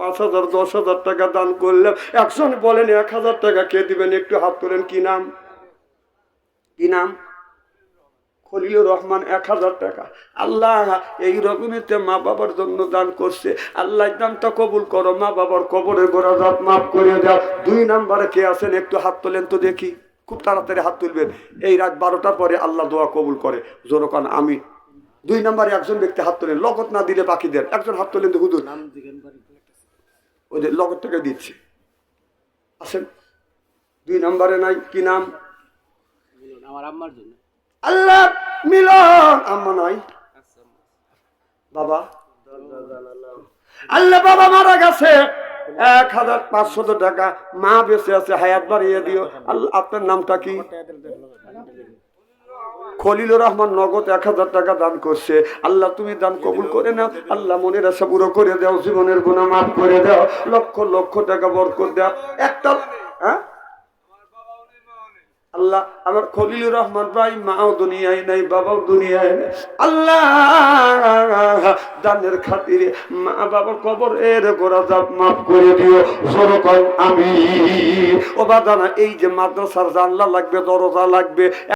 5,000 10,000 টাকা দান করলাম। একজন বলেন 1,000 টাকা কে দিবেন? একটু হাত তোলেন। কি নাম? কি নাম? খলিলুর রহমান। 1,000 টাকা। আল্লাহ এই রকমেতে মা বাবার জন্য দান করছে। আল্লাহ দানটা কবুল করো, মা বাবার কবরের গোড়া দাঁত মাফ করে দাও। 2 নম্বরে কে আছেন? একটু হাত তোলেন তো দেখি। খুব তাড়াতাড়ি হাত তুলবেন। এই রাত 12টার পরে আল্লাহ দোয়া কবুল করে। জোরকান আমি। 2 নম্বরে একজন ব্যক্তি হাত তোলেন, লগত না দিলে বাকিদের। একজন হাত তোলেন তো হুজুর। ওই যে লগতটাকে দিচ্ছে। আসেন। 2 নম্বরে নাই। কি নাম? আমার আম্মার জন্য। আল্লাহ মিলন। আম্মা নাই। বাবা? আল্লাহ বাবা মারা গেছে। 1,500 টাকা। মা বেঁচে আছে, হায়াত বাড়িয়ে দিও। আল্লাহ আপনার নামটা কি? খলিলুর রহমান নগদ 1,000 টাকা দান করছে। আল্লাহ তুমি দান কবুল করে নাও। আল্লাহ মনের আশা পুরো করে দাও, জীবনের গুনাহ মাফ করে দাও, লক্ষ লক্ষ টাকা বরকত দাও। একটা হ্যাঁ আল্লাহ আমার খলিলুর রহমান ভাই মাও দুনিয়ায় নাই, বাবাও দুনিয়ায় নাই। আল্লাহ দানের খাতিরে মা বাবার কবর এর গোড়া দাপ মাফ করে দিও। জোরকন আমিন। ও বাদানা, এই যে মাদ্রাসার জানলা লাগবে, দরজা লাগবে।